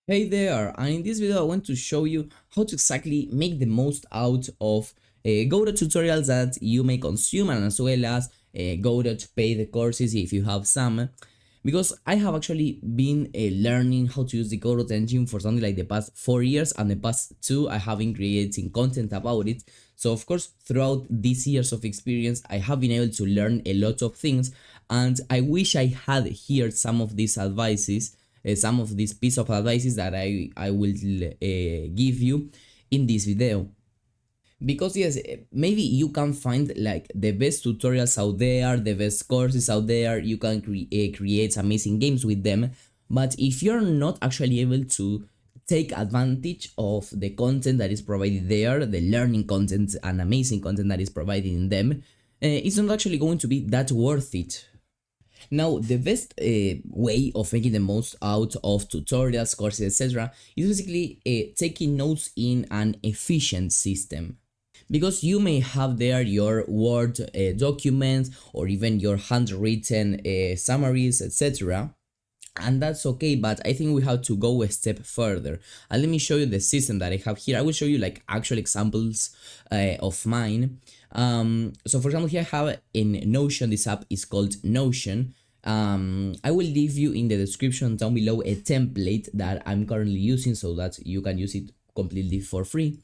Hey there, and in this video I want to show you how to exactly make the most out of Godot tutorials that you may consume, and as well as Godot paid courses if you have some. Because I have actually been learning how to use the Godot engine for something like the past 4 years, and the past 2 I have been creating content about it. So of course throughout these years of experience I have been able to learn a lot of things, and I wish I had heard some of these advices, some of these piece of advices that I will give you in this video. Because yes, maybe you can find like the best tutorials out there, the best courses out there, you can create amazing games with them, but if you're not actually able to take advantage of the content that is provided there, the learning content and amazing content that is provided in them, it's not actually going to be that worth it. Now, the best way of making the most out of tutorials, courses, etc. is basically taking notes in an efficient system. Because you may have there your Word documents or even your handwritten summaries, etc. And that's okay, but I think we have to go a step further. And let me show you the system that I have here. I will show you like actual examples of mine. So for example, here I have in Notion, this app is called Notion. I will leave you in the description down below a template that I'm currently using so that you can use it completely for free.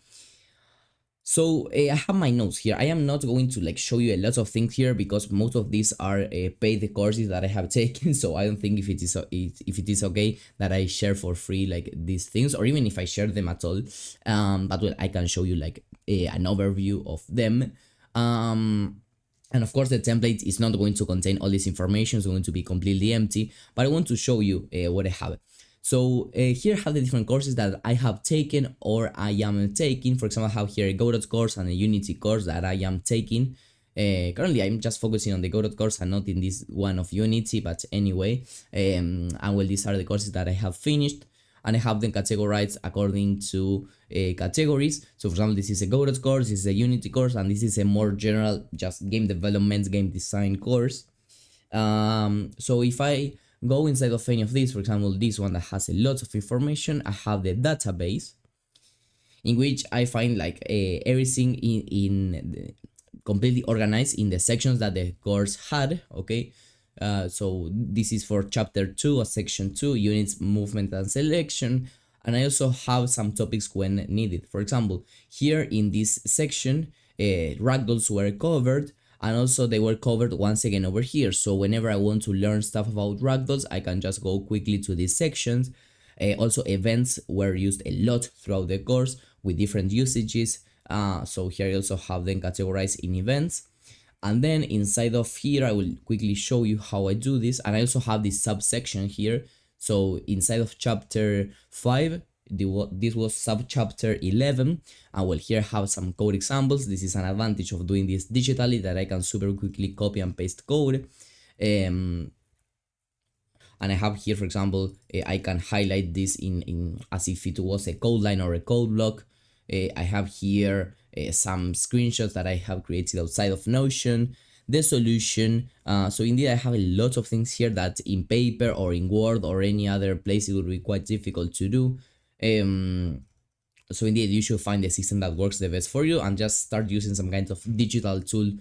So I have my notes here. I am not going to like show you a lot of things here because most of these are paid courses that I have taken. So I don't think if it is okay that I share for free like these things, or even if I share them at all. But well, I can show you like an overview of them. And of course the template is not going to contain all this information, it's going to be completely empty, but I want to show you what I have. So here I have the different courses that I have taken or I am taking. For example, I have here a Godot course and a Unity course that I am taking. Currently I'm just focusing on the Godot course and not in this one of Unity, but anyway, and well, these are the courses that I have finished, and I have them categorized according to categories. So for example, this is a Godot course, this is a Unity course, and this is a more general just game development, game design course. So if I go inside of any of these, for example, this one that has a lot of information, I have the database in which I find like everything in completely organized in the sections that the course had, okay? So this is for chapter 2 or section 2, units, movement and selection. And I also have some topics when needed. For example, here in this section, ragdolls were covered, and also they were covered once again over here. So whenever I want to learn stuff about ragdolls, I can just go quickly to these sections. Also, events were used a lot throughout the course with different usages. So here I also have them categorized in events. And then inside of here, I will quickly show you how I do this. And I also have this subsection here. So inside of chapter 5, this was subchapter 11. I will here have some code examples. This is an advantage of doing this digitally, that I can super quickly copy and paste code. And I have here, for example, I can highlight this in as if it was a code line or a code block. I have here some screenshots that I have created outside of Notion, the solution. So indeed I have a lot of things here that in paper or in Word or any other place it would be quite difficult to do. So indeed you should find the system that works the best for you and just start using some kind of digital tool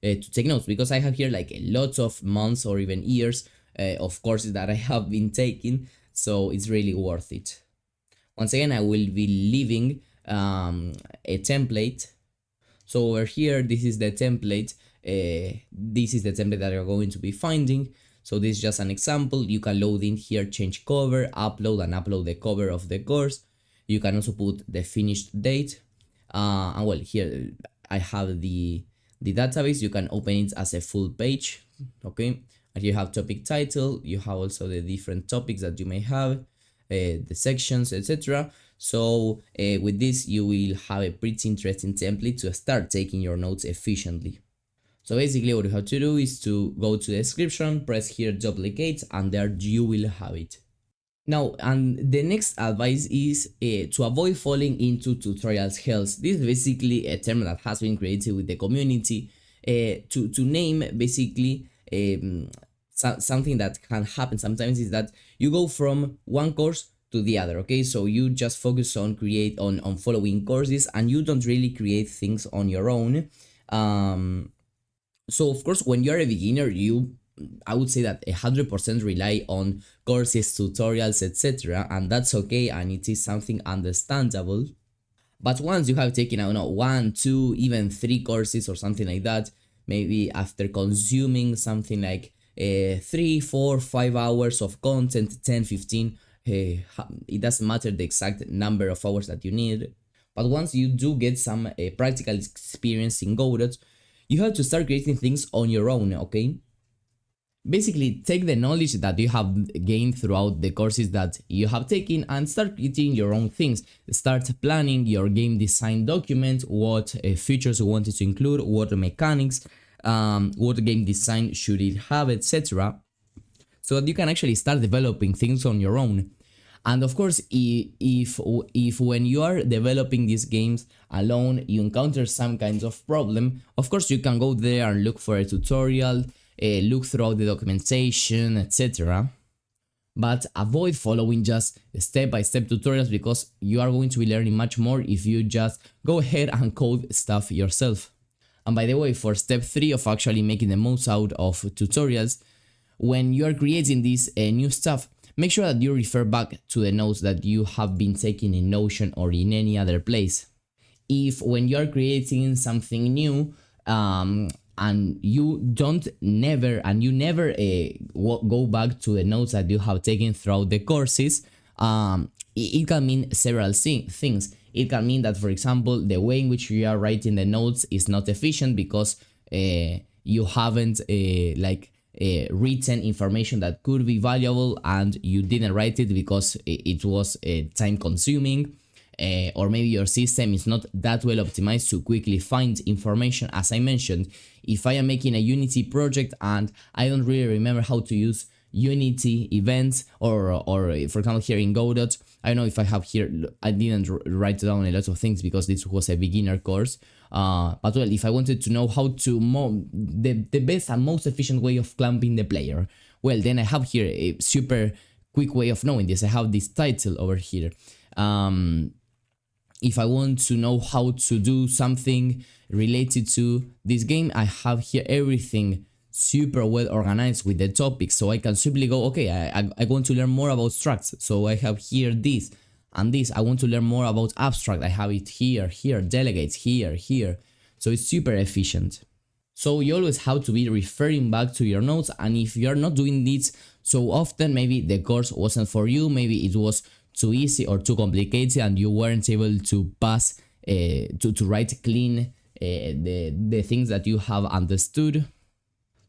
to take notes, because I have here like a lot of months or even years of courses that I have been taking, so it's really worth it. Once again, I will be leaving a template. So over here, this is the template. This is the template that you're going to be finding. So this is just an example. You can load in here, change cover, upload and upload the cover of the course. You can also put the finished date. And well, here I have the database. You can open it as a full page, okay? And you have topic title. You have also the different topics that you may have, the sections, etc. So with this, you will have a pretty interesting template to start taking your notes efficiently. So basically what you have to do is to go to the description, press here duplicate, and there you will have it. Now, and the next advice is to avoid falling into tutorials hells. This is basically a term that has been created with the community to name basically something that can happen sometimes, is that you go from one course to the other. Okay, so you just focus on following courses, and you don't really create things on your own. So of course, when you're a beginner, I would say that 100% rely on courses, tutorials, etc., and that's okay, and it is something understandable. But once you have taken, I don't know, one, two, even three courses or something like that, maybe after consuming something like 3, 4, 5 hours of content, 10, 15, it doesn't matter the exact number of hours that you need. But once you do get some practical experience in Godot, you have to start creating things on your own, okay? Basically, take the knowledge that you have gained throughout the courses that you have taken and start creating your own things. Start planning your game design document, what features you want it to include, what mechanics, what game design should it have, etc. So that you can actually start developing things on your own. And of course, if when you are developing these games alone, you encounter some kinds of problem, of course you can go there and look for a tutorial, look throughout the documentation, etc. But avoid following just step-by-step tutorials, because you are going to be learning much more if you just go ahead and code stuff yourself. And by the way, for step 3 of actually making the most out of tutorials, when you are creating this new stuff, make sure that you refer back to the notes that you have been taking in Notion or in any other place. If when you are creating something new, and you never go back to the notes that you have taken throughout the courses, it can mean several things. It can mean that, for example, the way in which you are writing the notes is not efficient because you haven't written information that could be valuable, and you didn't write it because it was time consuming. Or maybe your system is not that well optimized to quickly find information. As I mentioned, if I am making a Unity project and I don't really remember how to use Unity events, or for example here in Godot, I don't know if I have here, I didn't write down a lot of things because this was a beginner course, but well, if I wanted to know how to the best and most efficient way of clamping the player, well, then I have here a super quick way of knowing this. I have this title over here. If I want to know how to do something related to this game, I have here everything super well organized with the topics, so I can simply go, okay, I want to learn more about structs, so I have here this and this. I want to learn more about abstract, I have it here, delegates here, so it's super efficient. So you always have to be referring back to your notes, and if you're not doing this so often, maybe the course wasn't for you, maybe it was too easy or too complicated and you weren't able to pass to write clean the things that you have understood.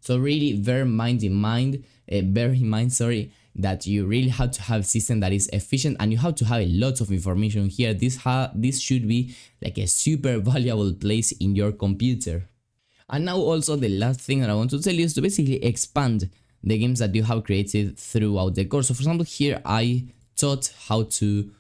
So really bear in mind that you really have to have a system that is efficient, and you have to have a lot of information here. This should be like a super valuable place in your computer. And now also the last thing that I want to tell you is to basically expand the games that you have created throughout the course. So for example, here I taught how to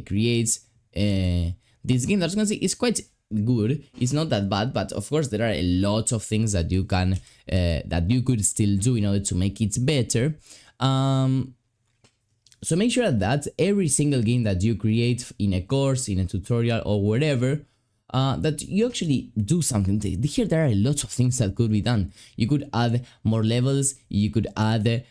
create this game. That's gonna say it's quite good. It's not that bad, but of course there are a lot of things that you can that you could still do in order to make it better. So make sure that every single game that you create in a course, in a tutorial, or whatever, that you actually do something. Here there are lots of things that could be done. You could add more levels, you could add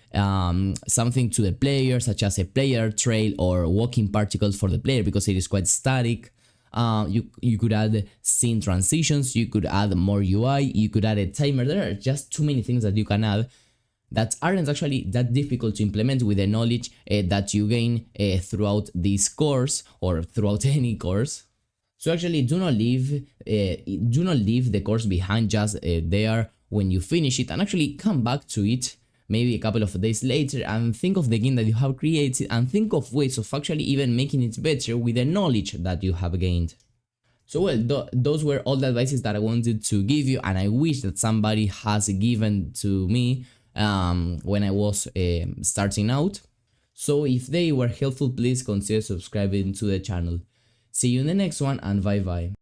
something to the player, such as a player trail or walking particles for the player, because it is quite static. You could add scene transitions, you could add more UI, you could add a timer. There are just too many things that you can add that aren't actually that difficult to implement with the knowledge that you gain throughout this course or throughout any course. So actually do not leave the course behind just there when you finish it, and actually come back to it maybe a couple of days later and think of the game that you have created and think of ways of actually even making it better with the knowledge that you have gained. So well, those were all the advices that I wanted to give you, and I wish that somebody has given to me when I was starting out. So if they were helpful, please consider subscribing to the channel. See you in the next one, and bye bye.